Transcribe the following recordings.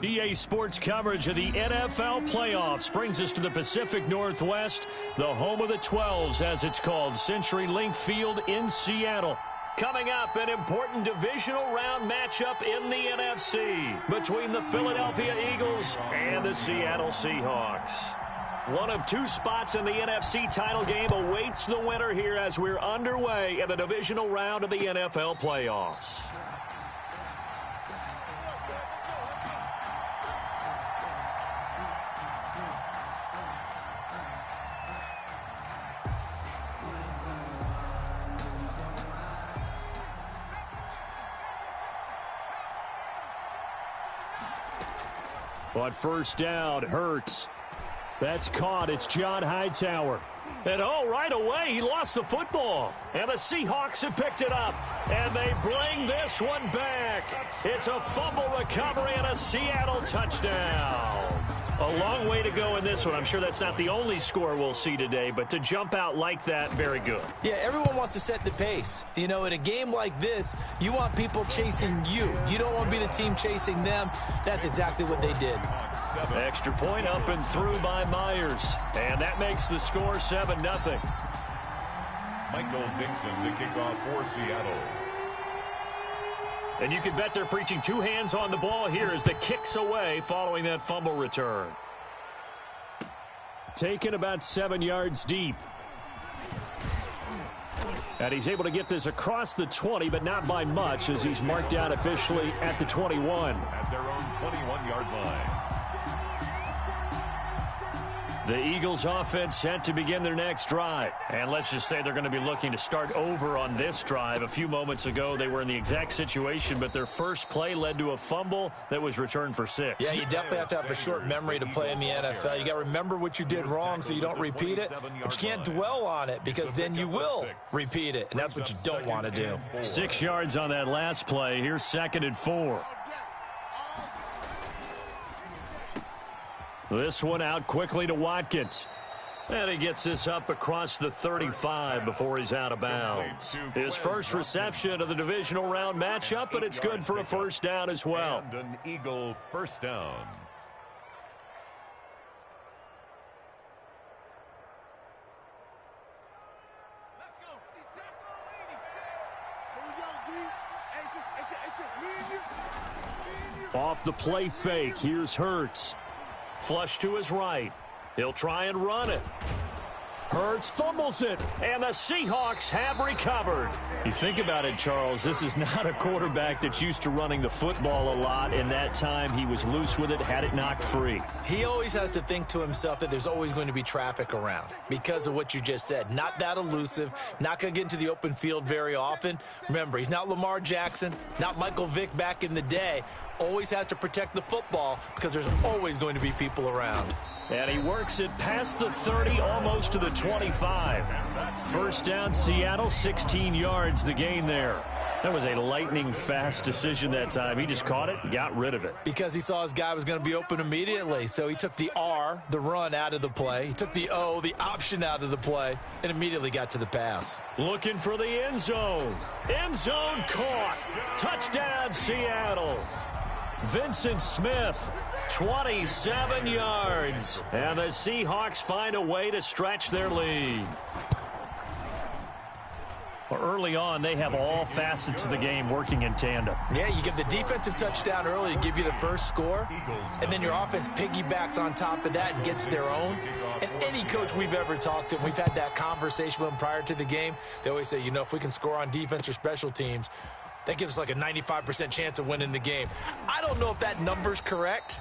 EA Sports coverage of the NFL playoffs brings us to the Pacific Northwest, the home of the 12s, as it's called, CenturyLink Field in Seattle. Coming up, an important divisional round matchup in the NFC between the Philadelphia Eagles and the Seattle Seahawks. One of two spots in the NFC title game awaits the winner here as we're underway in the divisional round of the NFL playoffs. On first down, Hurts. That's caught. It's John Hightower. And right away, he lost the football. And the Seahawks have picked it up. And they bring this one back. It's a fumble recovery and a Seattle touchdown. A long way to go in this one. I'm sure that's not the only score we'll see today, but to jump out like that, very good. Yeah, everyone wants to set the pace. You know, in a game like this, you want people chasing you. You don't want to be the team chasing them. That's exactly what they did. Extra point up and through by Myers. And that makes the score 7-0. Michael Dixon, the kickoff for Seattle. And you can bet they're preaching two hands on the ball here as the kick's away following that fumble return. Taken about 7 yards deep. And he's able to get this across the 20, but not by much as he's marked out officially at the 21. At their own 21-yard line. The Eagles offense set to begin their next drive. And let's just say they're going to be looking to start over on this drive. A few moments ago, they were in the exact situation, but their first play led to a fumble that was returned for 6. Yeah, you definitely have to have a short memory to play in the NFL. You got to remember what you did wrong so you don't repeat it, but you can't dwell on it because then you will repeat it, and that's what you don't want to do. 6 yards on that last play. Here's 2nd and 4. This one out quickly to Watkins. And he gets this up across the 35 before he's out of bounds. His first reception of the divisional round matchup, but it's good for a first down as well. And an Eagle first down. Off the play fake, here's Hurts. Flush to his right. He'll try and run it. Hurts fumbles it, and the Seahawks have recovered. You think about it, Charles, this is not a quarterback that's used to running the football a lot. In that time, he was loose with it, had it knocked free. He always has to think to himself that there's always going to be traffic around because of what you just said. Not that elusive, not going to get into the open field very often. Remember, he's not Lamar Jackson, not Michael Vick back in the day. Always has to protect the football because there's always going to be people around. And he works it past the 30, almost to the 25. First down, Seattle, 16 yards, the gain there. That was a lightning-fast decision that time. He just caught it and got rid of it. Because he saw his guy was going to be open immediately. So he took the R, the run, out of the play. He took the O, the option, out of the play, and immediately got to the pass. Looking for the end zone. End zone caught. Touchdown, Seattle. Vincent Smith, 27 yards. And the Seahawks find a way to stretch their lead. Well, early on, they have all facets of the game working in tandem. Yeah, you give the defensive touchdown early to give you the first score, and then your offense piggybacks on top of that and gets their own. And any coach we've ever talked to, and we've had that conversation with them prior to the game, they always say, you know, if we can score on defense or special teams, that gives us like a 95% chance of winning the game. I don't know if that number's correct,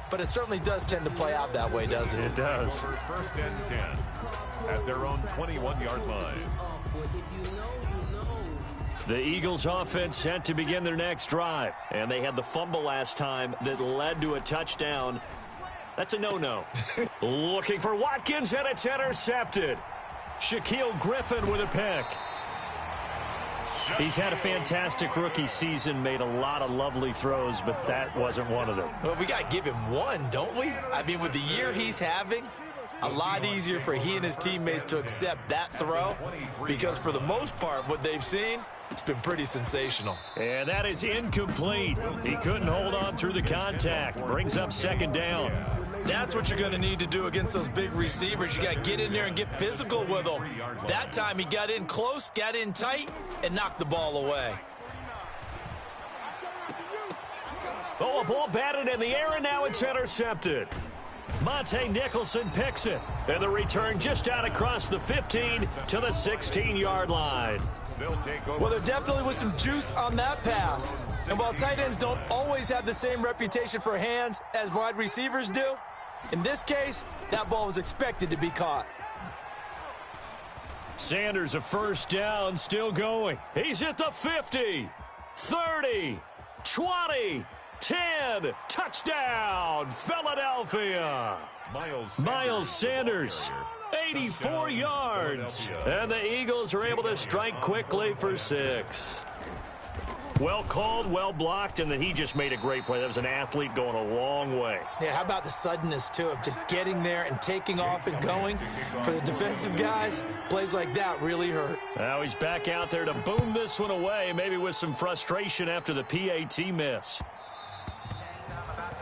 but it certainly does tend to play out that way, doesn't it? It does. First and 10 at their own 21-yard line. The Eagles offense set to begin their next drive. And they had the fumble last time that led to a touchdown. That's a no-no. Looking for Watkins, and it's intercepted. Shaquille Griffin with a pick. He's had a fantastic rookie season, made a lot of lovely throws, but that wasn't one of them. Well, we got to give him one, don't we? I mean, with the year he's having, a lot easier for he and his teammates to accept that throw because for the most part, what they've seen, It's been pretty sensational. And that is incomplete. He couldn't hold on through the contact. Brings up second down. That's what you're going to need to do against those big receivers. You got to get in there and get physical with them. That time he got in close, got in tight, and knocked the ball away. Oh, a ball batted in the air, and now it's intercepted. Monte Nicholson picks it. And the return just out across the 15 to the 16-yard line. Well, there definitely was some juice on that pass. And while tight ends don't always have the same reputation for hands as wide receivers do, in this case, that ball was expected to be caught. Sanders a first down, still going. He's at the 50, 30, 20, 10, touchdown, Philadelphia. Miles Sanders, 84 yards. And the Eagles are able to strike quickly for 6. Well called, well blocked, and then he just made a great play. That was an athlete going a long way. Yeah, how about the suddenness, too, of just getting there and taking off and going? For the defensive guys, plays like that really hurt. Now he's back out there to boom this one away, maybe with some frustration after the PAT miss.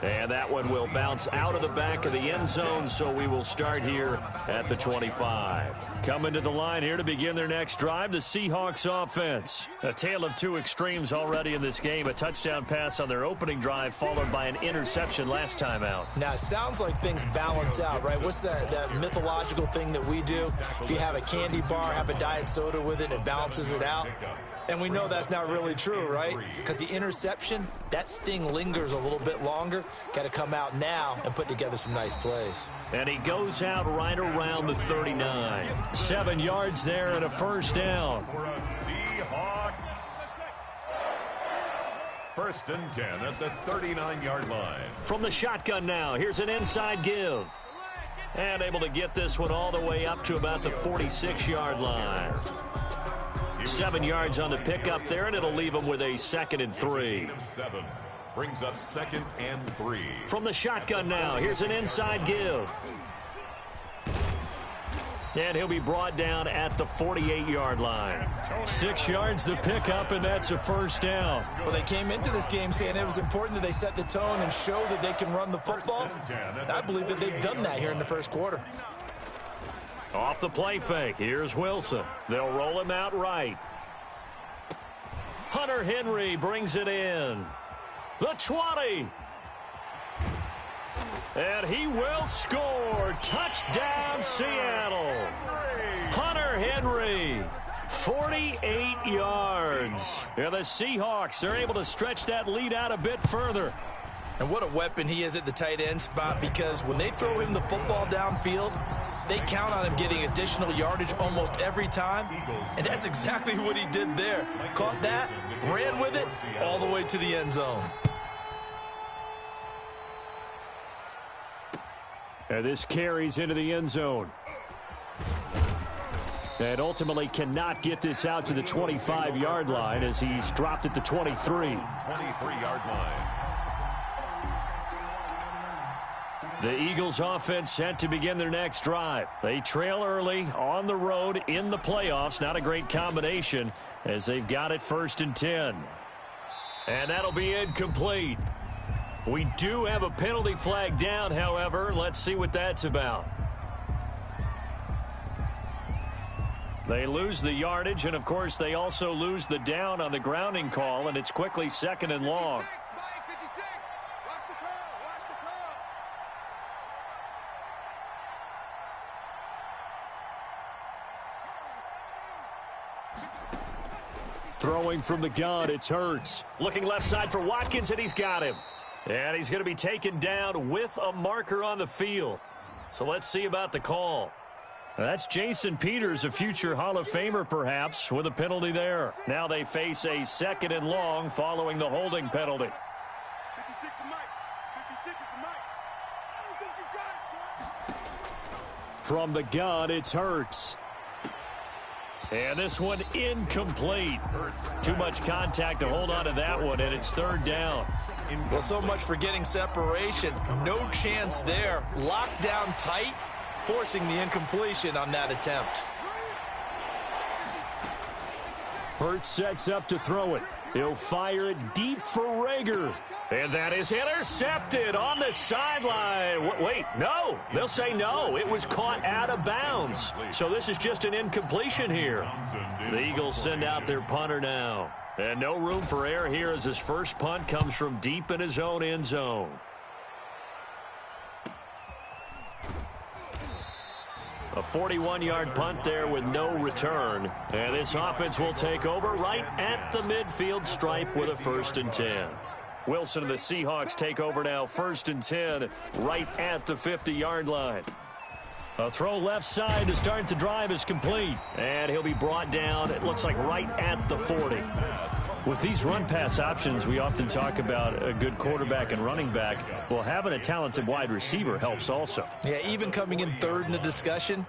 And that one will bounce out of the back of the end zone, so we will start here at the 25. Coming to the line here to begin their next drive, the Seahawks offense. A tale of two extremes already in this game. A touchdown pass on their opening drive, followed by an interception last time out. Now, it sounds like things balance out, right? What's that mythological thing that we do? If you have a candy bar, have a diet soda with it, it balances it out. And we know that's not really true, right? Because the interception, that sting lingers a little bit longer. Got to come out now and put together some nice plays. And he goes out right around the 39. 7 yards there and a first down. For a Seahawks. First and 10 at the 39-yard line. From the shotgun now, here's an inside give. And able to get this one all the way up to about the 46-yard line. 7 yards on the pickup there, and it'll leave him with a 2nd and 3. 7 brings up 2nd and 3. From the shotgun now, here's an inside give. And he'll be brought down at the 48-yard line. 6 yards the pickup, and that's a first down. Well, they came into this game saying it was important that they set the tone and show that they can run the football. And I believe that they've done that here in the first quarter. Off the play fake, here's Wilson. They'll roll him out right. Hunter Henry brings it in. The 20. And he will score. Touchdown, Seattle. Hunter Henry, 48 yards. And the Seahawks are able to stretch that lead out a bit further. And what a weapon he is at the tight end spot, because when they throw him the football downfield, they count on him getting additional yardage almost every time. And that's exactly what he did there. Caught that, ran with it, all the way to the end zone. And this carries into the end zone. And ultimately cannot get this out to the 25-yard line as he's dropped at the 23. 23-yard line. The Eagles offense set to begin their next drive. They trail early on the road in the playoffs. Not a great combination as they've got it 1st and 10. And that'll be incomplete. We do have a penalty flag down, however. Let's see what that's about. They lose the yardage, and of course they also lose the down on the grounding call, and it's quickly 2nd and long. Throwing from the gun, it's Hurts. Looking left side for Watkins, and he's got him. And he's going to be taken down with a marker on the field. So let's see about the call. That's Jason Peters, a future Hall of Famer perhaps, with a penalty there. Now they face a 2nd and long following the holding penalty. From the gun, it's Hurts. And this one incomplete. Too much contact to hold on to that one, and it's 3rd down. Well, so much for getting separation. No chance there. Locked down tight, forcing the incompletion on that attempt. Hurt sets up to throw it. He'll fire it deep for Rager. And that is intercepted on the sideline. Wait, no. They'll say no. It was caught out of bounds. So this is just an incompletion here. The Eagles send out their punter now. And no room for error here as his first punt comes from deep in his own end zone. A 41-yard punt there with no return. And this offense will take over right at the midfield stripe with a 1st and 10. Wilson and the Seahawks take over now, 1st and 10, right at the 50-yard line. A throw left side to start the drive is complete. And he'll be brought down, it looks like right at the 40. With these run-pass options, we often talk about a good quarterback and running back. Well, having a talented wide receiver helps also. Yeah, even coming in third in the discussion,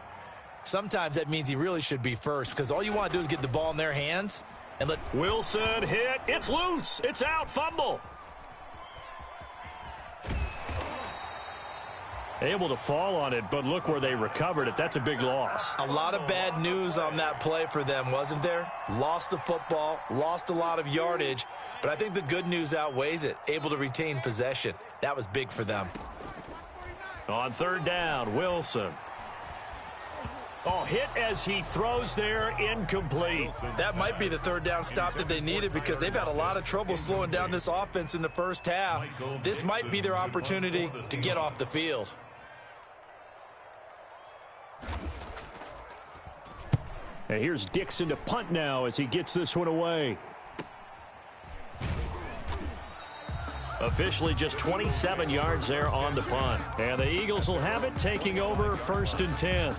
sometimes that means he really should be first because all you want to do is get the ball in their hands and let Wilson hit. It's loose. It's out. Fumble. Able to fall on it, but look where they recovered it. That's a big loss. A lot of bad news on that play for them, wasn't there? Lost the football, lost a lot of yardage, but I think the good news outweighs it. Able to retain possession. That was big for them. On 3rd down, Wilson. Oh, hit as he throws there, incomplete. That might be the 3rd down stop that they needed because they've had a lot of trouble slowing down this offense in the first half. This might be their opportunity to get off the field. And here's Dixon to punt now as he gets this one away. Officially just 27 yards there on the punt. And the Eagles will have it, taking over 1st and 10.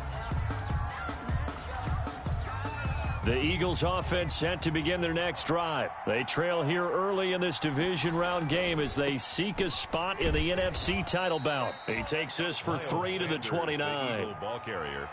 The Eagles offense set to begin their next drive. They trail here early in this division round game as they seek a spot in the NFC title bout. He takes this for 3 to the 29.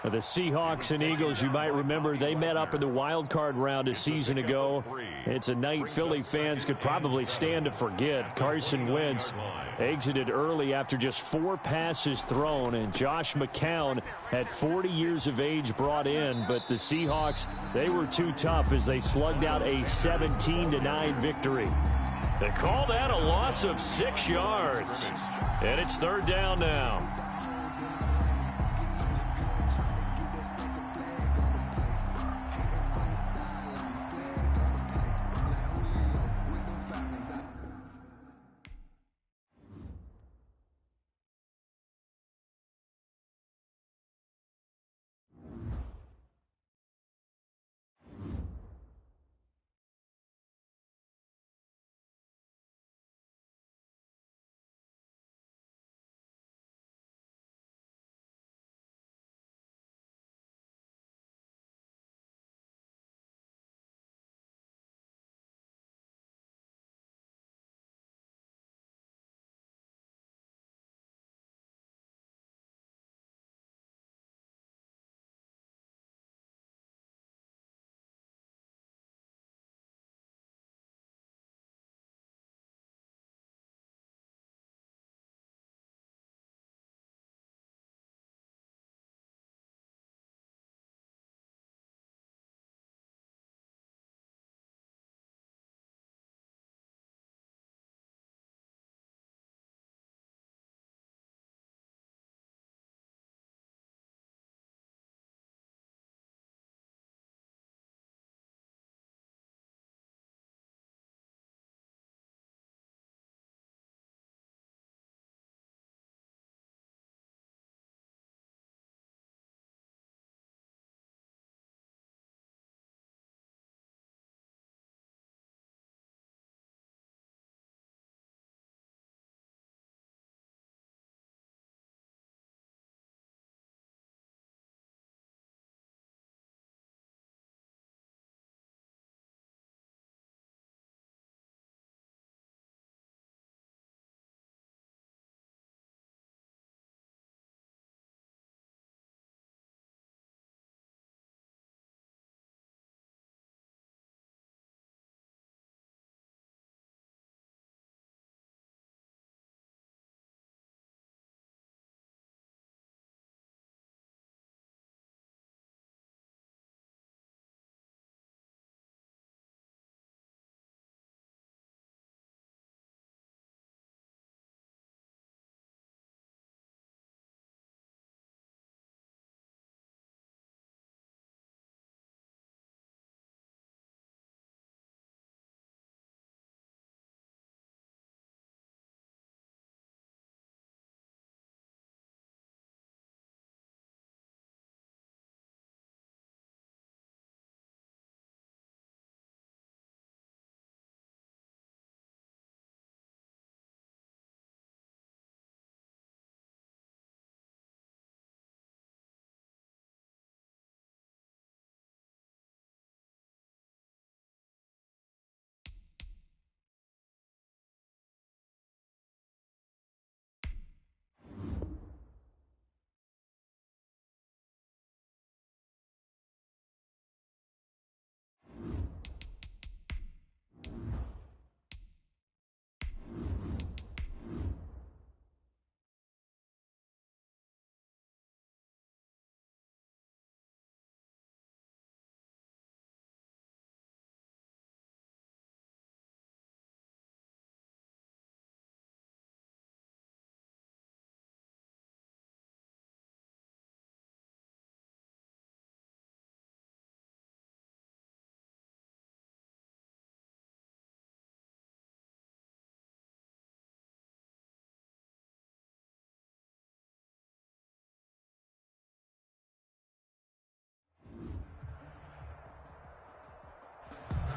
The Seahawks and Eagles, you might remember, they met up in the wild card round a season ago. It's a night Philly fans could probably stand to forget. Carson Wentz exited early after just 4 passes thrown, and Josh McCown at 40 years of age brought in, but the Seahawks, they were too tough as they slugged out a 17-9 victory. They call that a loss of 6 yards, and it's 3rd down now.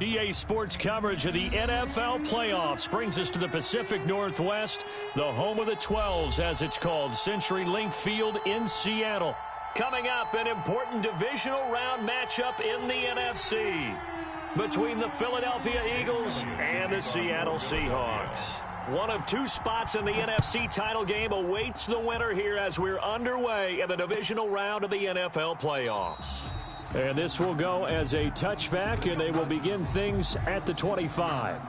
EA Sports coverage of the NFL playoffs brings us to the Pacific Northwest, the home of the 12s, as it's called, CenturyLink Field in Seattle. Coming up, an important divisional round matchup in the NFC between the Philadelphia Eagles and the Seattle Seahawks. One of two spots in the NFC title game awaits the winner here as we're underway in the divisional round of the NFL playoffs. And this will go as a touchback, and they will begin things at the 25.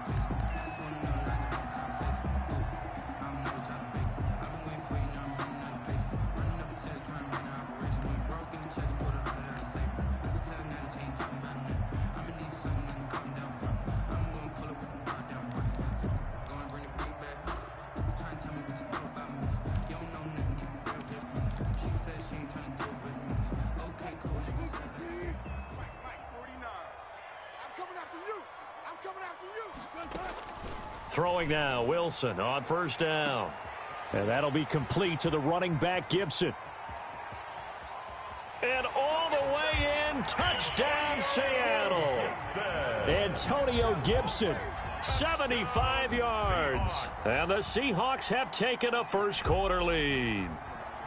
Throwing now, Wilson on first down. And that'll be complete to the running back, Gibson. And all the way in, touchdown, Seattle. Antonio Gibson, 75 yards. And the Seahawks have taken a first-quarter lead.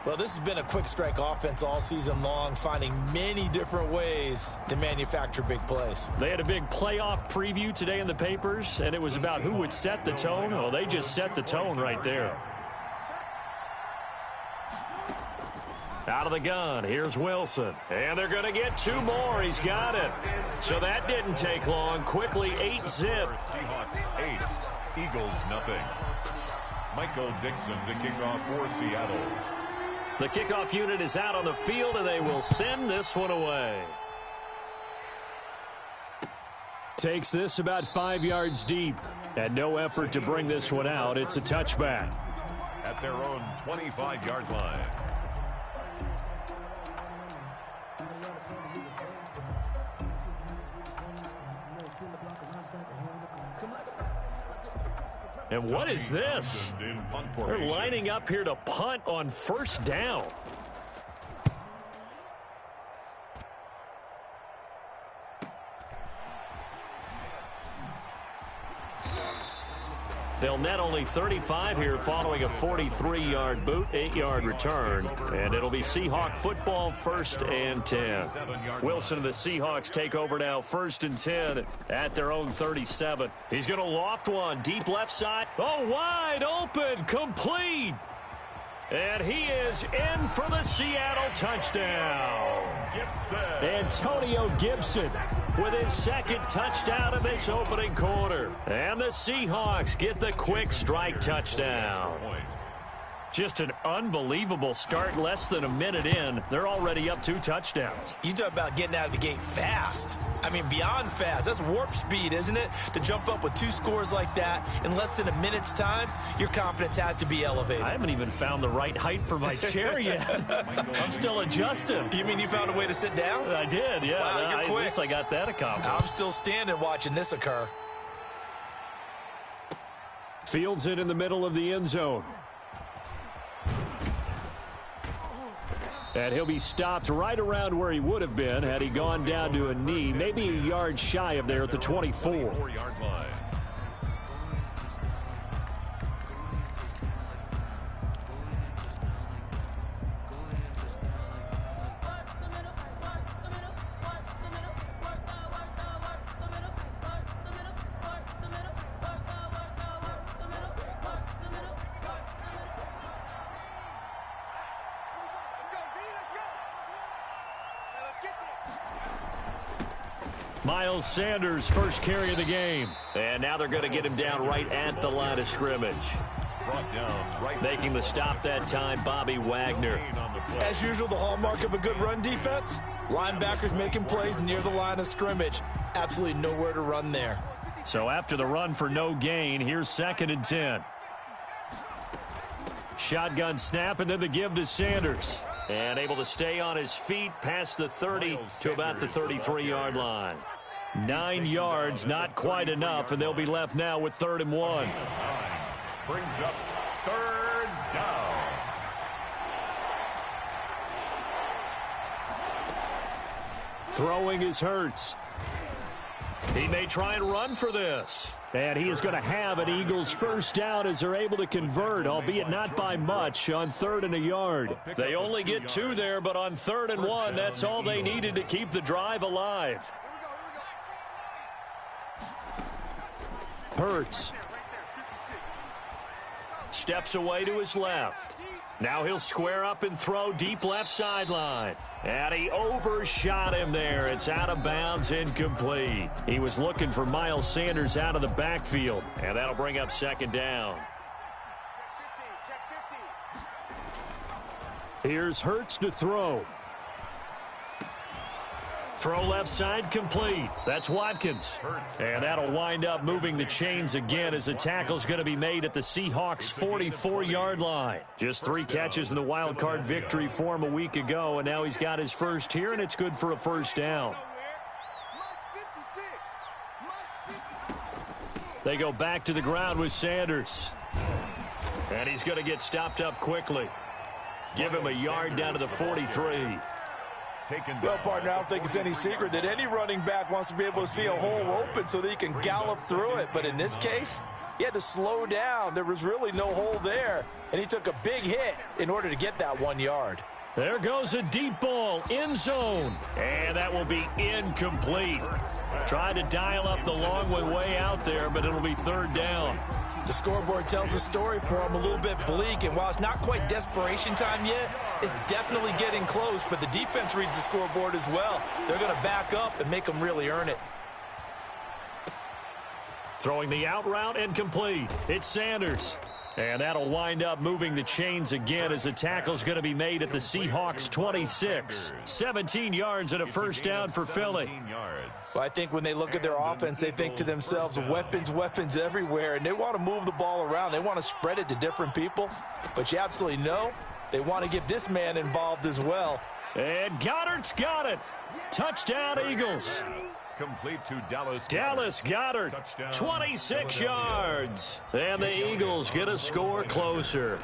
Well, this has been a quick strike offense all season long, finding many different ways to manufacture big plays. They had a big playoff preview today in the papers, and it was about who would set the tone. Well, they just set the tone right there. Out of the gun, here's Wilson. And they're going to get two more. He's got it. So that didn't take long. Quickly, 8-zip. Seahawks 8, Eagles nothing. Michael Dixon to kick off for Seattle. The kickoff unit is out on the field, and they will send this one away. Takes this about 5 yards deep, and no effort to bring this one out. It's a touchback. At their own 25-yard line. And what is this? They're lining up here to punt on first down. They'll net only 35 here following a 43-yard boot, 8-yard return. And it'll be Seahawk football, 1st and 10. Wilson and the Seahawks take over now, 1st and 10 at their own 37. He's going to loft one, deep left side. Oh, wide open, complete. And he is in for the Seattle touchdown. Antonio Gibson with his second touchdown in this opening quarter. And the Seahawks get the quick strike touchdown. Just an unbelievable start. Less than a minute in, they're already up 2 touchdowns. You talk about getting out of the gate fast. I mean, beyond fast. That's warp speed, isn't it? To jump up with 2 scores like that in less than a minute's time, your confidence has to be elevated. I haven't even found the right height for my chair yet. I'm still adjusting. You mean you found a way to sit down? I did, yeah. Wow, you're quick. At least I got that accomplished. I'm still standing watching this occur. Fields it in the middle of the end zone. And he'll be stopped right around where he would have been had he gone down to a knee, maybe a yard shy of there at the 24. 24-yard line. Miles Sanders, first carry of the game. And now they're going to get him down right at the line of scrimmage. Brought down right. Making the stop that time, Bobby Wagner. As usual, the hallmark of a good run defense, linebackers making plays near the line of scrimmage. Absolutely nowhere to run there. So after the run for no gain, here's 2nd and 10. Shotgun snap, and then the give to Sanders. And able to stay on his feet past the 30 to about the 33-yard line. 9 yards, not quite enough, and they'll be left now with 3rd and 1. Brings up 3rd down. Throwing is Hurts. He He may try and run for this. And he is going to have an Eagles first down as they're able to convert, albeit not by much, on 3rd and a yard. They only get 2 there, but on 3rd and 1, that's all they needed to keep the drive alive. Hurts. Steps away to his left. Now he'll square up and throw deep left sideline. And he overshot him there. It's out of bounds, incomplete. He was looking for Miles Sanders out of the backfield. And that'll bring up 2nd down. Here's Hurts to throw. Throw left side complete. That's Watkins. And that'll wind up moving the chains again as the tackle's going to be made at the Seahawks' 44-yard line. Just 3 catches in the wild card victory for him a week ago, and now he's got his first here, and it's good for a first down. They go back to the ground with Sanders. And he's going to get stopped up quickly. Give him a yard down to the 43. Well, partner, I don't think it's any secret that any running back wants to be able to see a hole open so that he can gallop through it. But in this case, he had to slow down. There was really no hole there, and he took a big hit in order to get that 1 yard. There goes a deep ball, end zone, and that will be incomplete. Tried to dial up the long one way out there, but it'll be 3rd down. The scoreboard tells a story for him, a little bit bleak, and while it's not quite desperation time yet, it's definitely getting close, but the defense reads the scoreboard as well. They're going to back up and make them really earn it. Throwing the out route and complete. It's Sanders. And that'll wind up moving the chains again as the tackle's going to be made at the Seahawks' 26. 17 yards and a first down for Philly. Well, I think when they look at their offense, they think to themselves, weapons everywhere, and they want to move the ball around. They want to spread it to different people, but you absolutely know they want to get this man involved as well. And Goddard's got it. Touchdown, Eagles. Complete to Dallas. Dallas Goedert, 26 yards. And the Eagles get a score closer.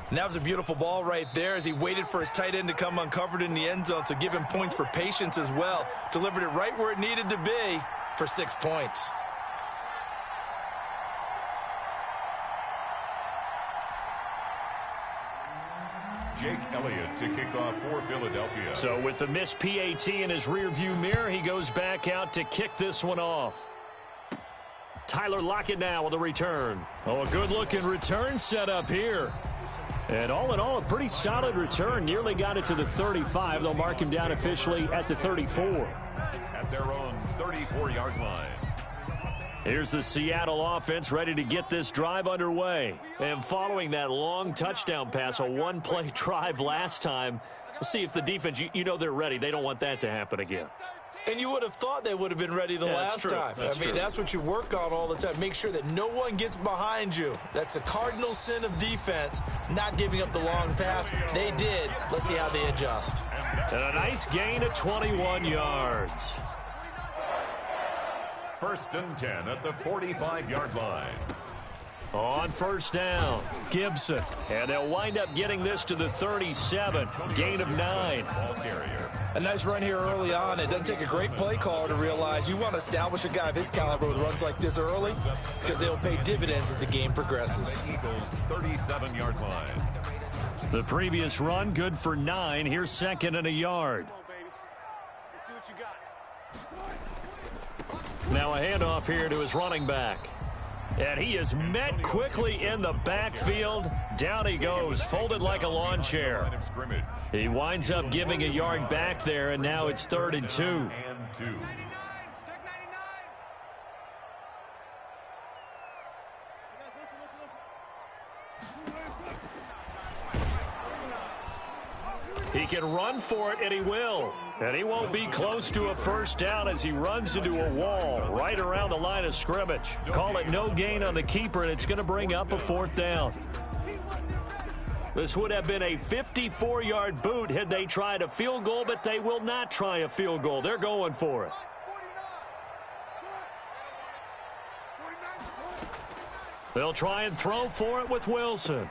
And that was a beautiful ball right there as he waited for his tight end to come uncovered in the end zone, so give him points for patience as well. Delivered it right where it needed to be for 6 points. Jake Elliott to kick off for Philadelphia. So with the missed PAT in his rearview mirror, he goes back out to kick this one off. Tyler Lockett now with a return. Oh, a good-looking return set up here. And all in all, a pretty solid return. Nearly got it to the 35. They'll mark him down officially at the 34. At their own 34-yard line. Here's the Seattle offense ready to get this drive underway. And following that long touchdown pass, a one-play drive last time, let's see if the defense, you know they're ready. They don't want that to happen again. And you would have thought they would have been ready the last time. I mean, that's what you work on all the time. Make sure that no one gets behind you. That's the cardinal sin of defense, not giving up the long pass. They did. Let's see how they adjust. And a nice gain of 21 yards. 1st and 10 at the 45-yard line. On first down, Gibson. And they'll wind up getting this to the 37. Gain of 9. Ball carrier. A nice run here early on. It doesn't take a great play caller to realize you want to establish a guy of his caliber with runs like this early because they'll pay dividends as the game progresses. Eagles 37-yard line. The previous run good for 9. Here's 2nd and a yard. Now a handoff here to his running back. And he is met quickly in the backfield. Down he goes, folded like a lawn chair. He winds up giving a yard back there, and now it's 3rd and 2. He can run for it, and he will. And he won't be close to a first down as he runs into a wall right around the line of scrimmage. Call it no gain on the keeper, and it's going to bring up a 4th down. This would have been a 54-yard boot had they tried a field goal, but they will not try a field goal. They're going for it. They'll try and throw for it with Wilson.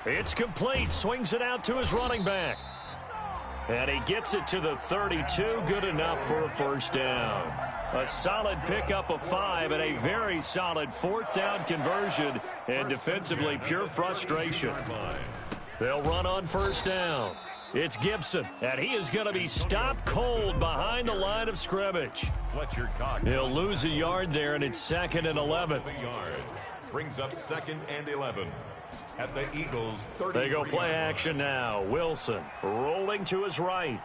It's complete. Swings it out to his running back. And he gets it to the 32. Good enough for a first down. A solid pickup of 5 and a very solid fourth down conversion. And defensively, pure frustration. They'll run on first down. It's Gibson, and he is going to be stopped cold behind the line of scrimmage. He'll lose a yard there, and it's 2nd and 11. Brings up 2nd and 11. At the Eagles' 30. They go play action now. Wilson rolling to his right.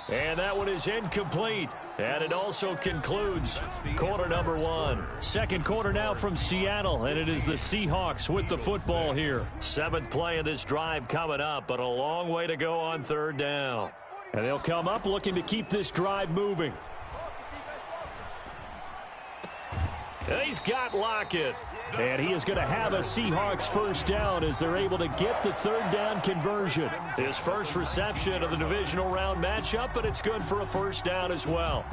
And that one is incomplete. And it also concludes quarter number 1. Second quarter now from Seattle, and it is the Seahawks with the football here. 7th play of this drive coming up, but a long way to go on third down. And they'll come up looking to keep this drive moving. And he's got Lockett. And he is going to have a Seahawks first down as they're able to get the third down conversion. His first reception of the divisional round matchup, but it's good for a first down as well.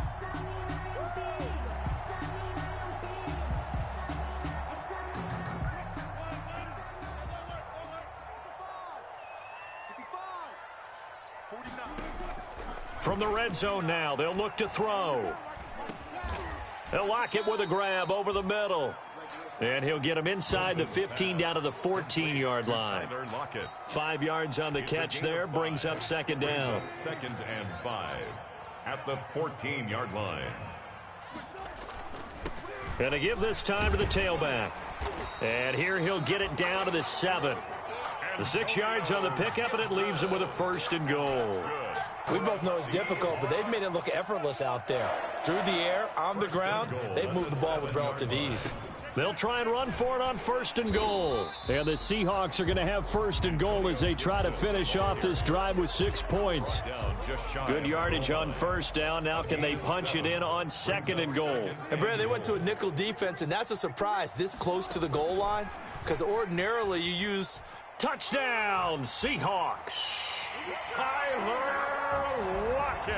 From the red zone now, they'll look to throw. They'll lock it with a grab over the middle. And he'll get him inside the 15 down to the 14-yard line. 5 yards on the catch there, brings up second down. 2nd and 5 at the 14-yard line. Going to give this time to the tailback. And here he'll get it down to the 7. The 6 yards on the pickup, and it leaves him with a 1st and goal. We both know it's difficult, but they've made it look effortless out there. Through the air, on the ground, they've moved the ball with relative ease. They'll try and run for it on 1st and goal. And the Seahawks are going to have 1st and goal as they try to finish off this drive with 6 points. Good yardage on first down. Now can they punch it in on 2nd and goal? And Brad, they went to a nickel defense, and that's a surprise this close to the goal line, because ordinarily you use... Touchdown, Seahawks.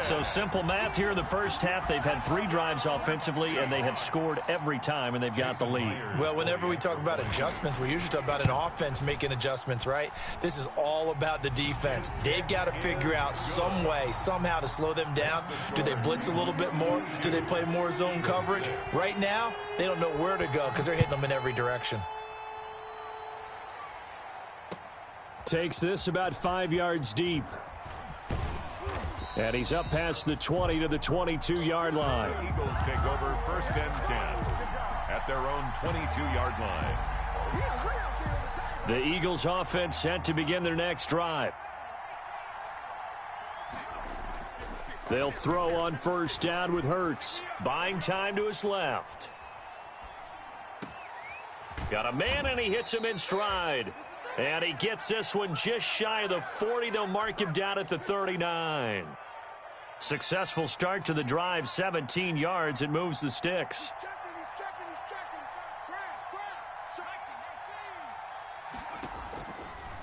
So simple math here in the first half. They've had 3 drives offensively, and they have scored every time, and they've got the lead. Well, whenever we talk about adjustments, we usually talk about an offense making adjustments, right? This is all about the defense. They've got to figure out some way, somehow to slow them down. Do they blitz a little bit more? Do they play more zone coverage? Right now, they don't know where to go because they're hitting them in every direction. Takes this about 5 yards deep. And he's up past the 20 to the 22-yard line. The Eagles take over 1st and 10 at their own 22-yard line. The Eagles offense set to begin their next drive. They'll throw on first down with Hurts. Buying time to his left. Got a man, and he hits him in stride. And he gets this one just shy of the 40. They'll mark him down at the 39. Successful start to the drive, 17 yards. It moves the sticks.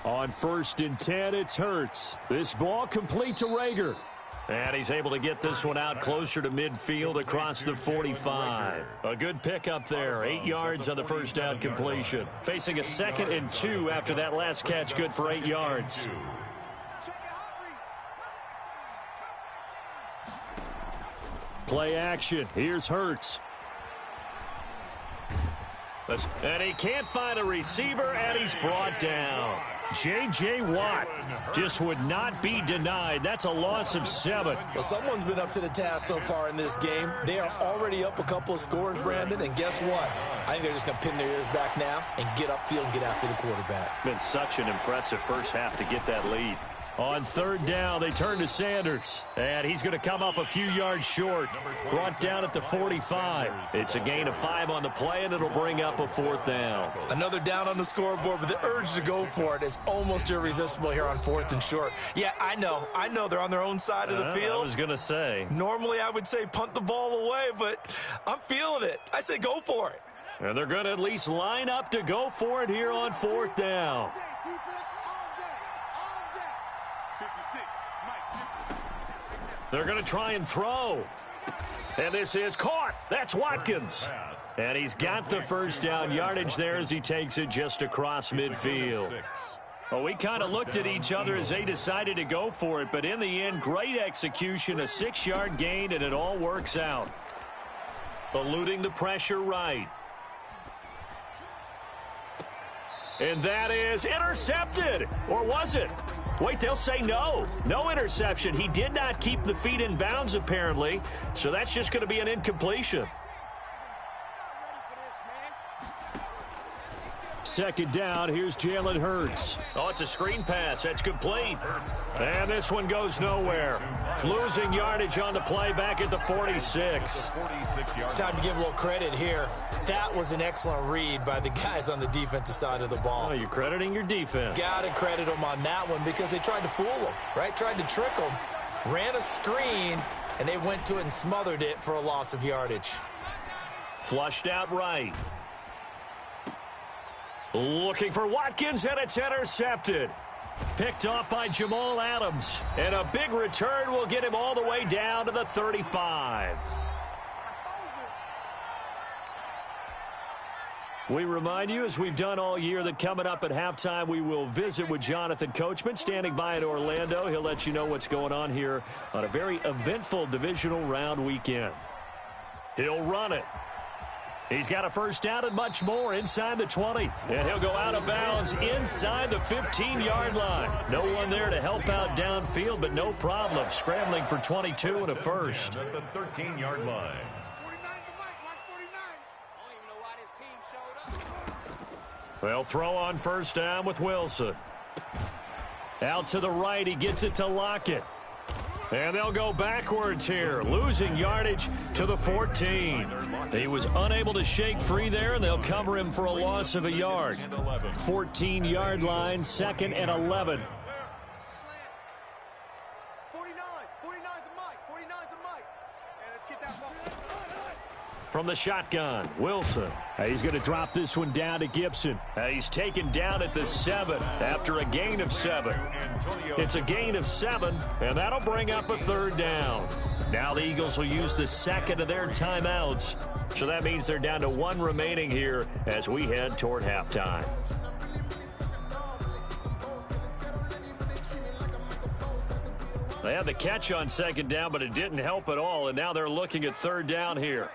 On 1st and 10, it's Hurts. This ball complete to Rager. And he's able to get this one out closer to midfield across the 45. A good pickup there. 8 yards on the first down completion. Facing a 2nd and 2 after that last catch. Good for 8 yards. Play action. Here's Hurts. And he can't find a receiver, and he's brought down. J.J. Watt just would not be denied. That's a loss of 7. Well, someone's been up to the task so far in this game. They are already up a couple of scores, Brandon, and guess what? I think they're just going to pin their ears back now and get upfield and get after the quarterback. Been such an impressive first half to get that lead. On third down, they turn to Sanders, and he's going to come up a few yards short. Brought down at the 45. It's a gain of 5 on the play, and it'll bring up a 4th down. Another down on the scoreboard, but the urge to go for it is almost irresistible here on 4th and short. Yeah, I know they're on their own side of the field. I was going to say. Normally, I would say punt the ball away, but I'm feeling it. I say go for it. And they're going to at least line up to go for it here on 4th down. They're going to try and throw. And this is caught. That's Watkins. And he's got the first down yardage there as he takes it just across midfield. Well, we kind of looked at each other as they decided to go for it, but in the end, great execution, a 6-yard gain, and it all works out. Eluding the pressure right. And that is intercepted. Or was it? Wait, they'll say no. No interception. He did not keep the feet in bounds, apparently, so that's just going to be an incompletion. Second down, here's Jalen Hurts. Oh, it's a screen pass. That's complete. And this one goes nowhere. Losing yardage on the play back at the 46. Time to give a little credit here. That was an excellent read by the guys on the defensive side of the ball. Oh, you're crediting your defense. Got to credit them on that one because they tried to fool them, right? Tried to trick them. Ran a screen, and they went to it and smothered it for a loss of yardage. Flushed out right. Looking for Watkins, and it's intercepted. Picked off by Jamal Adams. And a big return will get him all the way down to the 35. We remind you, as we've done all year, that coming up at halftime, we will visit with Jonathan Coachman, standing by in Orlando. He'll let you know what's going on here on a very eventful divisional round weekend. He'll run it. He's got a first down and much more inside the 20. And he'll go out of bounds inside the 15-yard line. No one there to help out downfield, but no problem. Scrambling for 22 and a first. At the 13-yard line. Well, throw on first down with Wilson. Out to the right, he gets it to Lockett. And they'll go backwards here, losing yardage to the 14. He was unable to shake free there, and they'll cover him for a loss of a yard. 14-yard line, 2nd and 11. From the shotgun, Wilson. He's going to drop this one down to Gibson. He's taken down at the 7 after a gain of 7. It's a gain of 7, and that'll bring up a third down. Now the Eagles will use the second of their timeouts. So that means they're down to 1 remaining here as we head toward halftime. They had the catch on second down, but it didn't help at all, and now they're looking at third down here.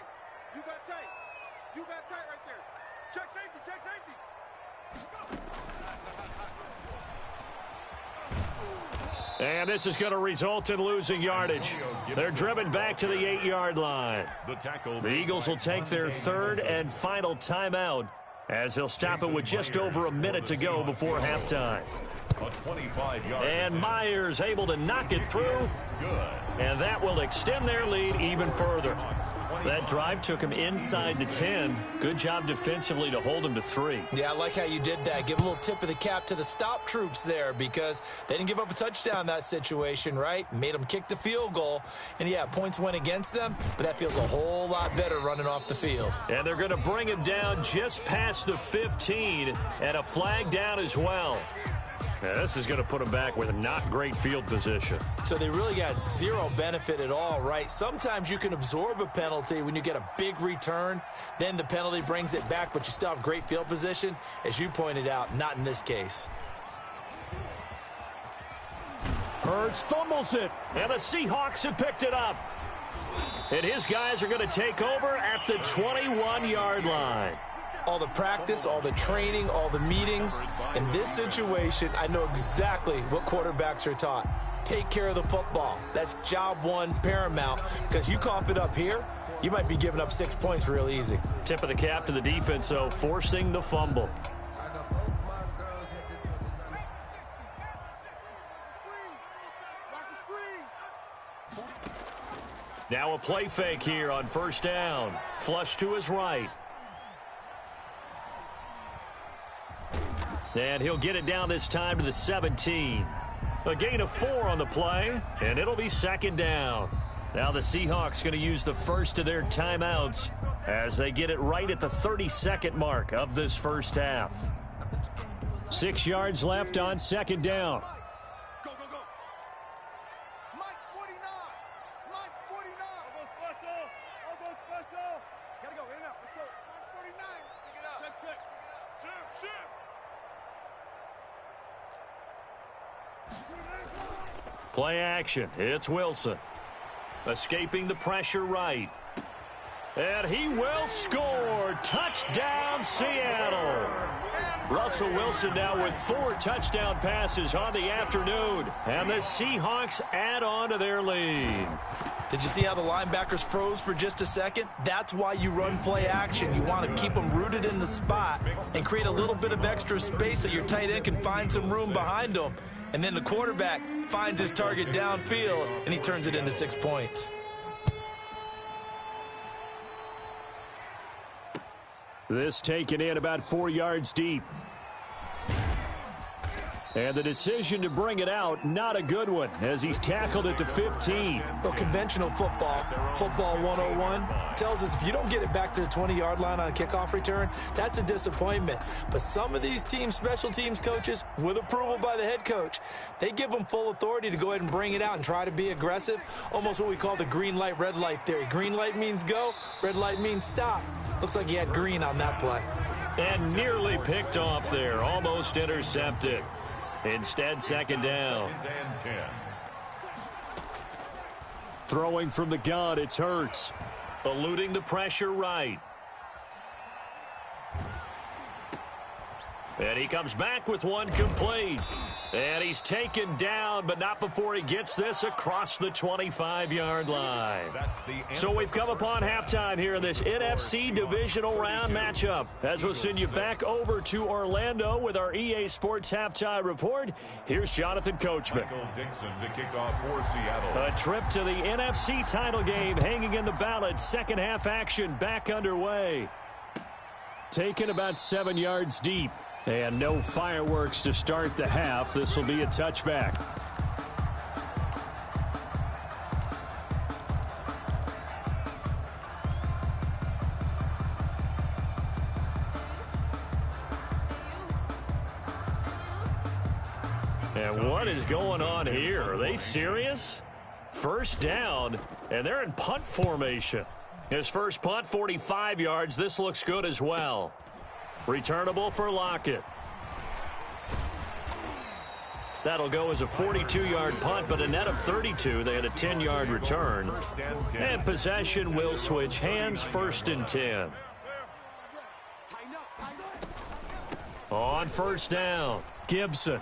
And this is going to result in losing yardage. They're driven back to the 8-yard line. The Eagles will take their third and final timeout as they'll stop it with just over a minute to go before halftime. And Myers able to knock it through. And that will extend their lead even further. That drive took him inside the 10. Good job defensively to hold him to 3. Yeah, I like how you did that. Give a little tip of the cap to the stop troops there because they didn't give up a touchdown in that situation, right? Made them kick the field goal. And, yeah, points went against them, but that feels a whole lot better running off the field. And they're going to bring him down just past the 15 and a flag down as well. Now, this is going to put them back with a not great field position. So they really got zero benefit at all, right? Sometimes you can absorb a penalty when you get a big return. Then the penalty brings it back, but you still have great field position. As you pointed out, not in this case. Hurts fumbles it, and the Seahawks have picked it up. And his guys are going to take over at the 21-yard line. All the practice, all the training, all the meetings. In this situation, I know exactly what quarterbacks are taught. Take care of the football. That's job one, paramount. Because you cough it up here, you might be giving up 6 points real easy. Tip of the cap to the defense, though, forcing the fumble. Now a play fake here on first down. Flush to his right. And he'll get it down this time to the 17. A gain of 4 on the play, and it'll be second down. Now the Seahawks going to use the first of their timeouts as they get it right at the 32nd mark of this first half. 6 yards left on second down. Go, go, go. Mike's 49. Mike's 49. I'll go special. Gotta go, in and out. Let's go. Mike's 49. Pick it up. Check, check. Shift, shift. Play action. It's Wilson. Escaping the pressure right. And he will score. Touchdown, Seattle. Russell Wilson now with 4 touchdown passes on the afternoon. And the Seahawks add on to their lead. Did you see how the linebackers froze for just a second? That's why you run play action. You want to keep them rooted in the spot and create a little bit of extra space so your tight end can find some room behind them. And then the quarterback finds his target downfield, and he turns it into 6 points. This taken in about 4 yards deep. And the decision to bring it out, not a good one, as he's tackled at the 15. Well, conventional football 101, tells us if you don't get it back to the 20-yard line on a kickoff return, that's a disappointment. But some of these teams, special teams coaches, with approval by the head coach, they give them full authority to go ahead and bring it out and try to be aggressive, almost what we call the green light, red light theory. Green light means go, red light means stop. Looks like he had green on that play. And nearly picked off there, almost intercepted. Instead, second down. Throwing from the gun, it's Hurts. Eluding the pressure right. And he comes back with one complete. And he's taken down, but not before he gets this across the 25-yard line. So we've come upon halftime here in this NFC Divisional Round matchup. As we'll send you back over to Orlando with our EA Sports Halftime Report, here's Jonathan Coachman. Dixon to kick off for Seattle. A trip to the NFC title game hanging in the balance. Second half action back underway. Taken about 7 yards deep. And no fireworks to start the half. This will be a touchback. And what is going on here? Are they serious? First down, and they're in punt formation. His first punt, 45 yards. This looks good as well. Returnable for Lockett. That'll go as a 42-yard punt, but a net of 32. They had a 10-yard return. And possession will switch hands, 1st and 10. On first down, Gibson.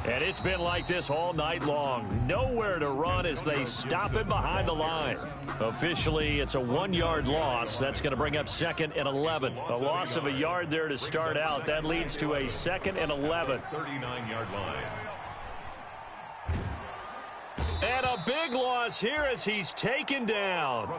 And it's been like this all night long. Nowhere to run as they stop him behind the line. Officially, it's a 1-yard loss. That's going to bring up 2nd and 11. A loss of a yard there to start out. That leads to a 2nd and 11. 39-yard line. And a big loss here as he's taken down.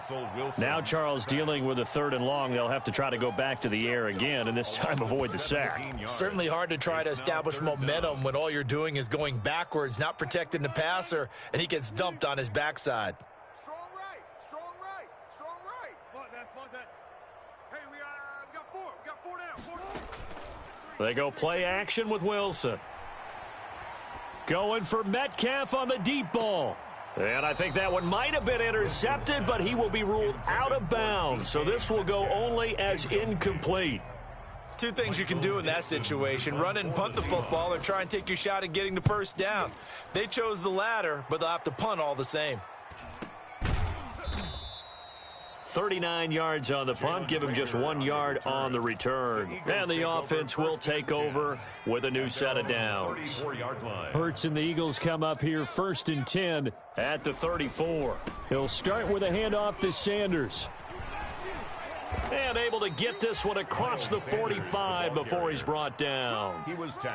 Now Charles dealing with a 3rd and long. They'll have to try to go back to the air again and this time avoid the sack. Certainly hard to try to establish momentum when all you're doing is going backwards, not protecting the passer, and he gets dumped on his backside. Strong right, strong right, strong right. Fuck that. Hey, we got 4 down. They go play action with Wilson. Going for Metcalf on the deep ball. And I think that one might have been intercepted, but he will be ruled out of bounds. So this will go only as incomplete. 2 things you can do in that situation. Run and punt the football or try and take your shot at getting the first down. They chose the latter, but they'll have to punt all the same. 39 yards on the punt, give him just 1 yard on the return. And the offense will take over with a new set of downs. Hurts and the Eagles come up here 1st and 10 at the 34. He'll start with a handoff to Sanders. And able to get this one across the 45 before he's brought down.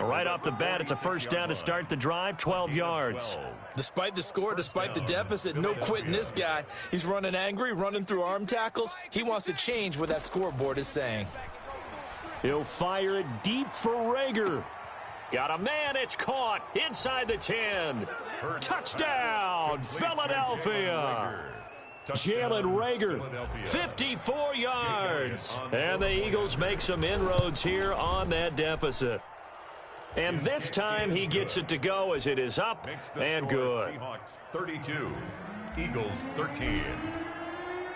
Right off the bat, it's a first down to start the drive, 12 yards. Despite the score, despite the deficit, no quitting this guy. He's running angry, running through arm tackles. He wants to change what that scoreboard is saying. He'll fire it deep for Rager. Got a man, it's caught inside the 10. Touchdown, Philadelphia. Jalen Rager, 54 yards. And the Eagles make some inroads here on that deficit. And this time he gets it to go as it is up and good. Seahawks 32, Eagles 13.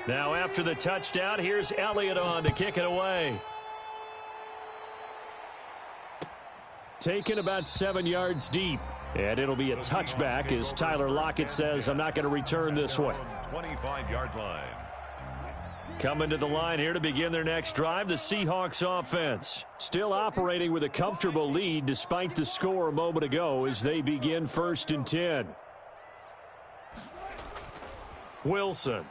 Now after the touchdown, here's Elliott on to kick it away. Taken about 7 yards deep. And it'll be a touchback as Tyler Lockett says, I'm not going to return this one. 25-yard line. Coming to the line here to begin their next drive, the Seahawks offense. Still operating with a comfortable lead despite the score a moment ago as they begin 1st and 10. Wilson.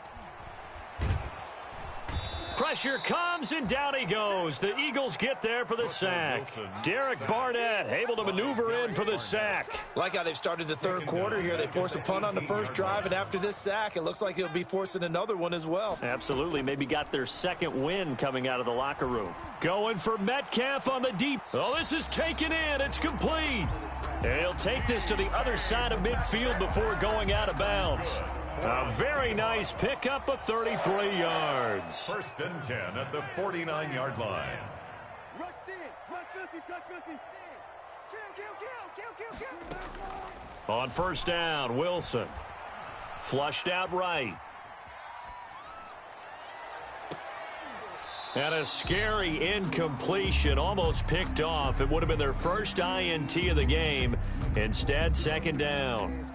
Pressure comes, and down he goes. The Eagles get there for the sack. Derek Barnett able to maneuver in for the sack. Like how they've started the third quarter here. They force a punt on the first drive, and after this sack, it looks like they'll be forcing another one as well. Absolutely. Maybe got their second win coming out of the locker room. Going for Metcalf on the deep. Oh, this is taken in. It's complete. And he'll take this to the other side of midfield before going out of bounds. A very nice pickup of 33 yards. 1st and 10 at the 49-yard line. Rush in. Rush 50, touch 50. Kill. On 1st down, Wilson. Flushed out right. And a scary incompletion, almost picked off. It would have been their first INT of the game. Instead, 2nd down.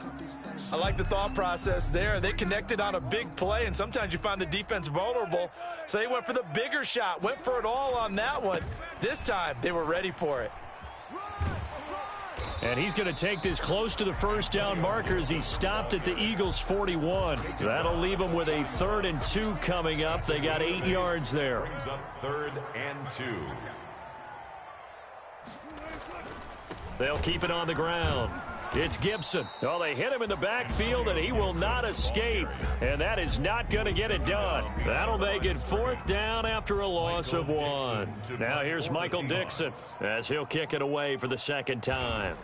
I like the thought process there. They connected on a big play, and sometimes you find the defense vulnerable. So they went for the bigger shot, went for it all on that one. This time, they were ready for it. And he's going to take this close to the 1st down marker as he stopped at the Eagles' 41. That'll leave them with a 3rd and 2 coming up. They got 8 yards there. Brings up 3rd and 2. They'll keep it on the ground. It's Gibson. Oh, they hit him in the backfield, and he will not escape. And that is not going to get it done. That'll make it 4th down after a loss of 1. Now here's Michael Dixon as he'll kick it away for the 2nd time.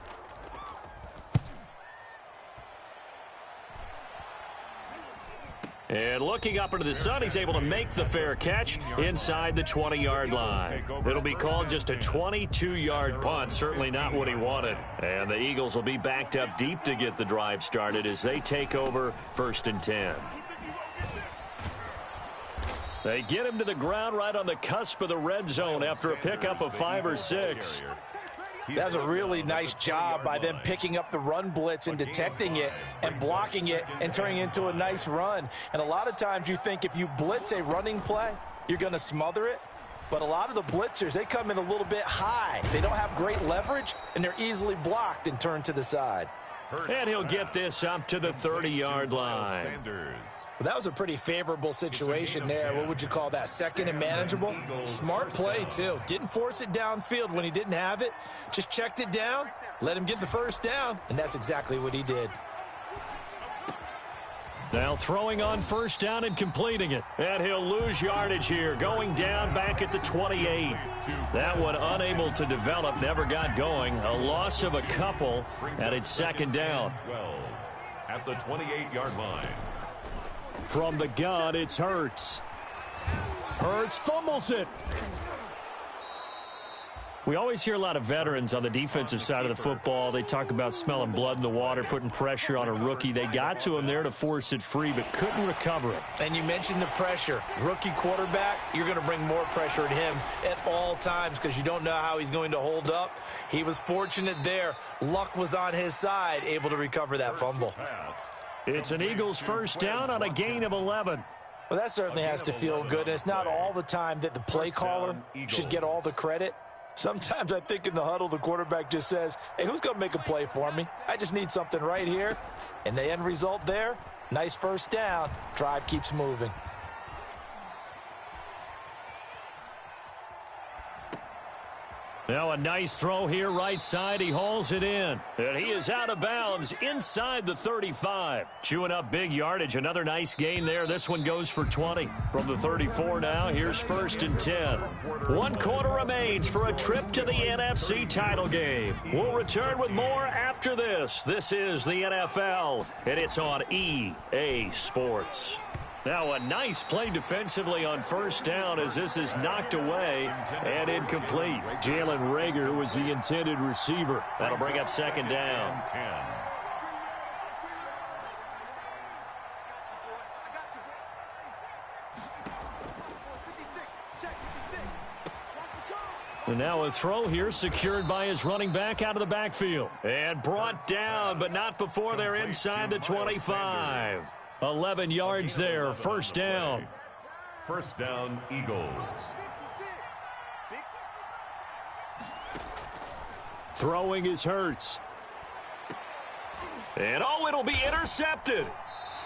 And looking up into the sun, he's able to make the fair catch inside the 20-yard line. It'll be called just a 22-yard punt, certainly not what he wanted. And the Eagles will be backed up deep to get the drive started as they take over 1st and 10. They get him to the ground right on the cusp of the red zone after a pickup of 5 or 6. That's a really nice job by them picking up the run blitz and detecting it and blocking it and turning it into a nice run. And a lot of times you think if you blitz a running play, you're going to smother it. But a lot of the blitzers, they come in a little bit high. They don't have great leverage, and they're easily blocked and turned to the side. And he'll get this up to the 30-yard line. Well, that was a pretty favorable situation there. What would you call that? 2nd and manageable? Smart play, too. Didn't force it downfield when he didn't have it. Just checked it down, let him get the 1st down, and that's exactly what he did. Now throwing on 1st down and completing it. And he'll lose yardage here, going down back at the 28. That one unable to develop, never got going. A loss of a couple, and it's 2nd down. 12 at the 28-yard line. From the gun, it's Hurts. Hurts fumbles it. We always hear a lot of veterans on the defensive side of the football. They talk about smelling blood in the water, putting pressure on a rookie. They got to him there to force it free, but couldn't recover it. And you mentioned the pressure. Rookie quarterback, you're going to bring more pressure at him at all times because you don't know how he's going to hold up. He was fortunate there. Luck was on his side, able to recover that fumble. It's an Eagles 1st down on a gain of 11. Well, that certainly has to feel good. And it's not all the time that the play caller should get all the credit. Sometimes I think in the huddle, the quarterback just says, hey, who's going to make a play for me? I just need something right here. And the end result there, nice 1st down. Drive keeps moving. Now a nice throw here right side. He hauls it in. And he is out of bounds inside the 35. Chewing up big yardage. Another nice gain there. This one goes for 20. From the 34 now, here's 1st and 10. 1 quarter remains for a trip to the NFC title game. We'll return with more after this. This is the NFL, and it's on EA Sports. Now a nice play defensively on 1st down as this is knocked away and incomplete. Jalen Reagor was the intended receiver. That'll bring up 2nd down. And now a throw here secured by his running back out of the backfield. And brought down, but not before they're inside the 25. 11 yards there, first down. First down, Eagles. Throwing is Hurts. And it'll be intercepted.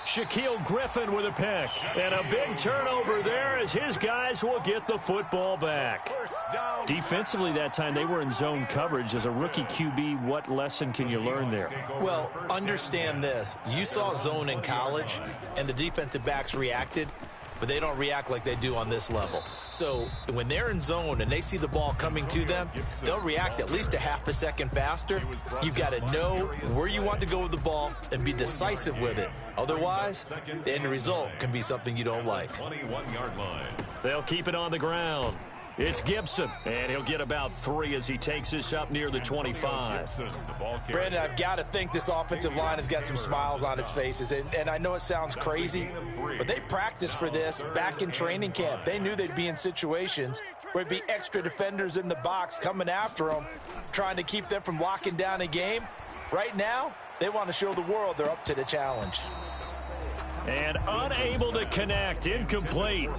Shaquille Griffin with a pick. And a big turnover there as his guys will get the football back. Defensively that time, they were in zone coverage. As a rookie QB, what lesson can you learn there? Well, understand this. You saw zone in college, and the defensive backs reacted, but they don't react like they do on this level. So when they're in zone and they see the ball coming to them, they'll react at least a half a second faster. You've got to know where you want to go with the ball and be decisive with it. Otherwise, the end result can be something you don't like. 21-yard line. They'll keep it on the ground. It's Gibson, and he'll get about 3 as he takes us up near the 25. Brandon, I've got to think this offensive line has got some smiles on its faces. And I know it sounds crazy, but they practiced for this back in training camp. They knew they'd be in situations where it'd be extra defenders in the box coming after them, trying to keep them from locking down a game. Right now, they want to show the world they're up to the challenge. And unable to connect, incomplete.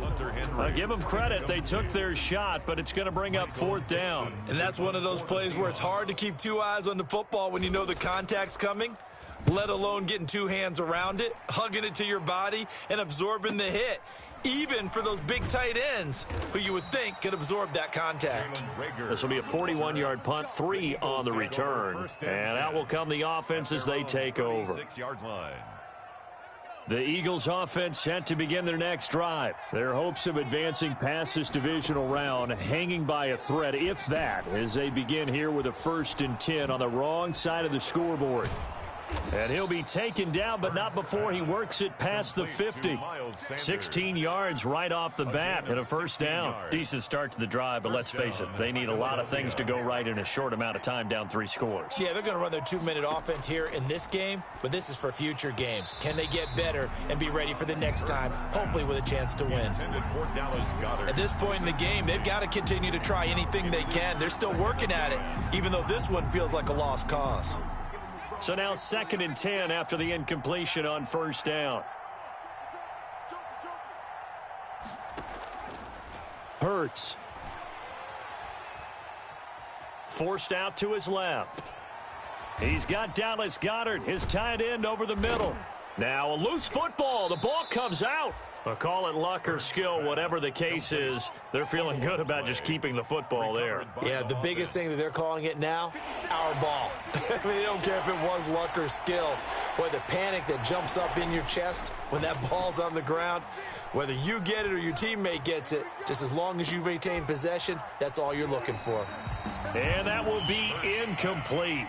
I'll give them credit. They took their shot, but it's going to bring up 4th down. And that's one of those plays where it's hard to keep 2 eyes on the football when you know the contact's coming, let alone getting 2 hands around it, hugging it to your body, and absorbing the hit. Even for those big tight ends who you would think could absorb that contact. This will be a 41-yard punt, 3 on the return. And out will come the offense as they take over. 6-yard line. The Eagles offense set to begin their next drive. Their hopes of advancing past this divisional round hanging by a thread, if that, as they begin here with a 1st and 10 on the wrong side of the scoreboard. And he'll be taken down, but not before he works it past the 50. 16 yards right off the bat and a 1st down. Decent start to the drive, but let's face it, they need a lot of things to go right in a short amount of time down 3 scores. Yeah, they're going to run their 2-minute offense here in this game, but this is for future games. Can they get better and be ready for the next time, hopefully with a chance to win? At this point in the game, they've got to continue to try anything they can. They're still working at it, even though this one feels like a lost cause. So now 2nd and 10 after the incompletion on 1st down. Hurts. Forced out to his left. He's got Dallas Goedert, his tight end, over the middle. Now a loose football. The ball comes out. But call it luck or skill, whatever the case is, they're feeling good about just keeping the football there. Yeah, the biggest thing that they're calling it now, our ball. I mean, they don't care if it was luck or skill. Boy, the panic that jumps up in your chest when that ball's on the ground, whether you get it or your teammate gets it, just as long as you retain possession, that's all you're looking for. And that will be incomplete.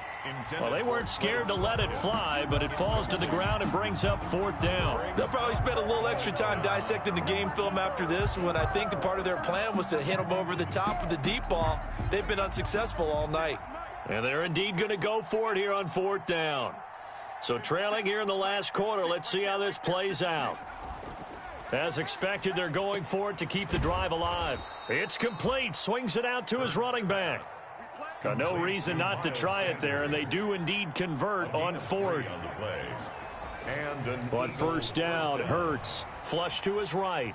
Well, they weren't scared to let it fly, but it falls to the ground and brings up 4th down. They'll probably spend a little extra time dissecting the game film after this when I think the part of their plan was to hit them over the top with the deep ball. They've been unsuccessful all night. And they're indeed going to go for it here on 4th down. So trailing here in the last quarter, let's see how this plays out. As expected, they're going for it to keep the drive alive. It's complete. Swings it out to his running back. Got no reason not to try it there, and they do indeed convert on 4th. But 1st down, Hurts. Flush to his right.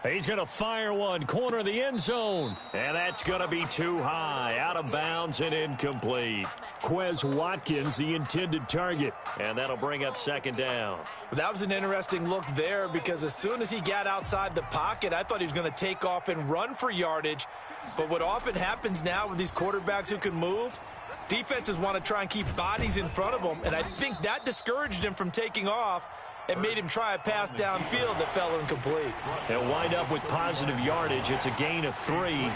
He's going to fire one, corner of the end zone. And that's going to be too high, out of bounds and incomplete. Quez Watkins, the intended target. And that'll bring up 2nd down. That was an interesting look there because as soon as he got outside the pocket, I thought he was going to take off and run for yardage. But what often happens now with these quarterbacks who can move, defenses want to try and keep bodies in front of them. And I think that discouraged him from taking off and made him try a pass downfield that fell incomplete. They'll wind up with positive yardage. It's a gain of 3,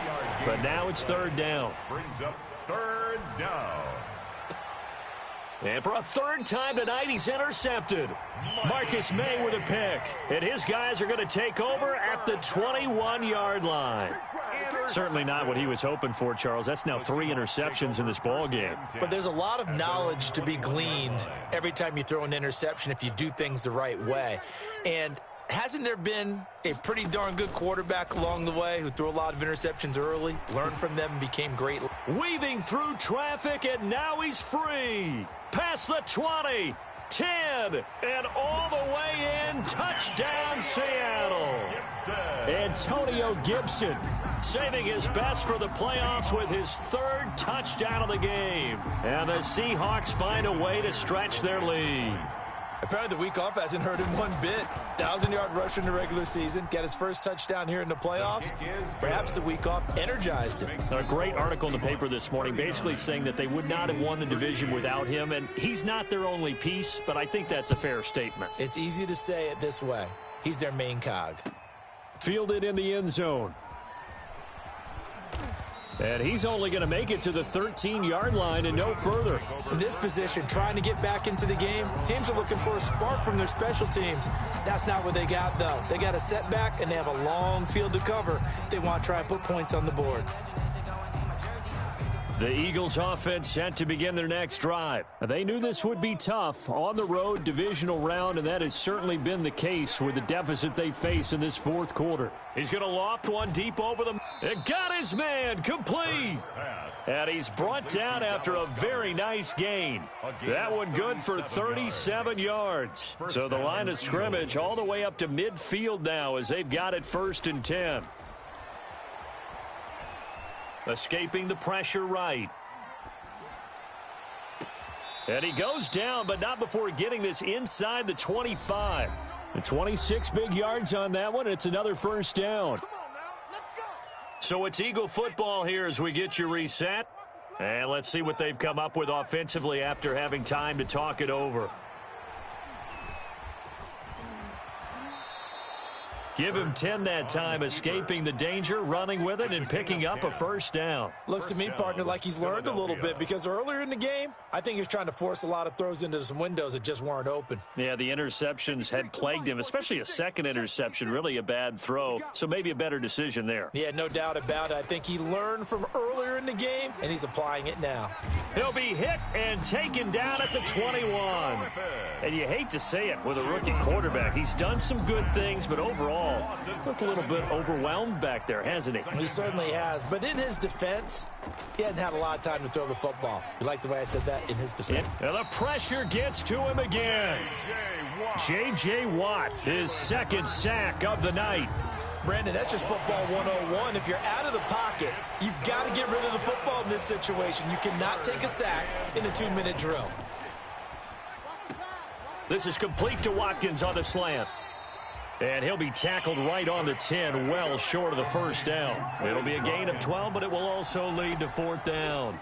but now it's 3rd down. Brings up 3rd down. And for a 3rd time tonight, he's intercepted. Marcus May with a pick. And his guys are going to take over at the 21-yard line. Certainly not what he was hoping for, Charles. That's now 3 interceptions in this ball game. But there's a lot of knowledge to be gleaned every time you throw an interception if you do things the right way. And hasn't there been a pretty darn good quarterback along the way who threw a lot of interceptions early, learned from them, and became great? Weaving through traffic, and now he's free. Past the 20, 10, and all the way in. Touchdown, Seattle. Antonio Gibson saving his best for the playoffs with his third touchdown of the game. And the Seahawks find a way to stretch their lead. Apparently the week off hasn't hurt him one bit. 1,000-yard rusher in the regular season. Got his first touchdown here in the playoffs. Perhaps the week off energized him. A great article in the paper this morning basically saying that they would not have won the division without him. And he's not their only piece, but I think that's a fair statement. It's easy to say it this way. He's their main cog. Fielded in the end zone. And he's only going to make it to the 13-yard line and no further. In this position, trying to get back into the game, teams are looking for a spark from their special teams. That's not what they got, though. They got a setback, and they have a long field to cover if they want to try and put points on the board. The Eagles offense set to begin their next drive. They knew this would be tough on the road divisional round, and that has certainly been the case with the deficit they face in this fourth quarter. He's going to loft one deep over them. It got his man complete. And he's brought down after a very nice gain. That one good for 37 yards. So the line of scrimmage all the way up to midfield now as they've got it 1st and 10. Escaping the pressure right. And he goes down, but not before getting this inside the 25. The 26 big yards on that one. It's another first down. So it's Eagle football here as we get you reset. And let's see what they've come up with offensively after having time to talk it over. Give him 10 that time, escaping the danger, running with it, and picking up a first down. Looks to me, partner, like he's learned a little bit because earlier in the game, I think he was trying to force a lot of throws into some windows that just weren't open. Yeah, the interceptions had plagued him, especially a second interception, really a bad throw. So maybe a better decision there. Yeah, no doubt about it. I think he learned from earlier in the game, and he's applying it now. He'll be hit and taken down at the 21. And you hate to say it with a rookie quarterback. He's done some good things, but overall, looked a little bit overwhelmed back there, hasn't he? He certainly has. But in his defense, he hadn't had a lot of time to throw the football. You like the way I said that? In his defense. And the pressure gets to him again. J.J. Watt, his second sack of the night. Brandon, that's just football 101. If you're out of the pocket, you've got to get rid of the football in this situation. You cannot take a sack in a 2-minute drill. This is complete to Watkins on the slant. And he'll be tackled right on the 10, well short of the first down. It'll be a gain of 12, but it will also lead to 4th down.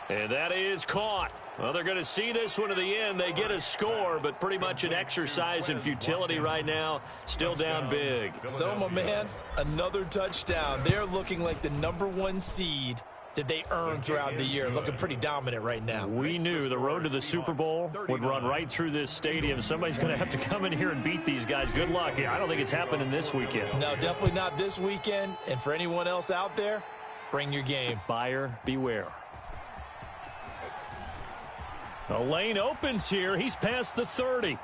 And that is caught. Well, they're going to see this one to the end. They get a score, but pretty much an exercise in futility right now. Still down big. So, my man, another touchdown. They're looking like the #1 seed that they earned throughout the year. Looking pretty dominant right now. We knew the road to the Super Bowl would run right through this stadium. Somebody's going to have to come in here and beat these guys. Good luck. I don't think it's happening this weekend. No, definitely not this weekend. And for anyone else out there, bring your game. Buyer beware. A lane opens here. He's past the 30.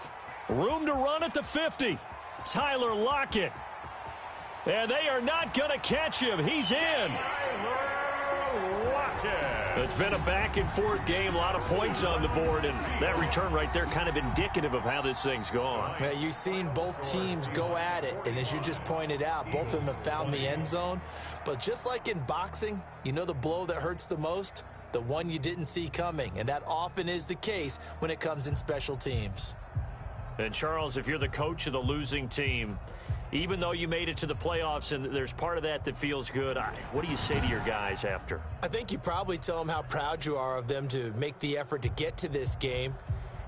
Room to run at the 50. Tyler Lockett. And they are not going to catch him. He's in. It's been a back-and-forth game, a lot of points on the board, and that return right there kind of indicative of how this thing's gone. Yeah, you've seen both teams go at it, and as you just pointed out, both of them have found the end zone. But just like in boxing, you know the blow that hurts the most? The one you didn't see coming, and that often is the case when it comes in special teams. And, Charles, if you're the coach of the losing team, even though you made it to the playoffs and there's part of that feels good, what do you say to your guys after? I think you probably tell them how proud you are of them to make the effort to get to this game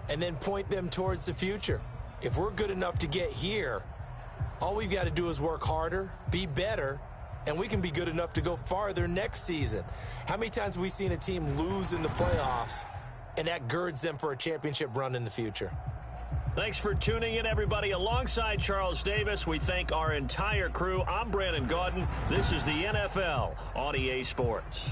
and then point them towards the future. If we're good enough to get here, all we've got to do is work harder, be better, and we can be good enough to go farther next season. How many times have we seen a team lose in the playoffs, and that girds them for a championship run in the future? Thanks for tuning in, everybody. Alongside Charles Davis, we thank our entire crew. I'm Brandon Gaudin. This is the NFL on EA Sports.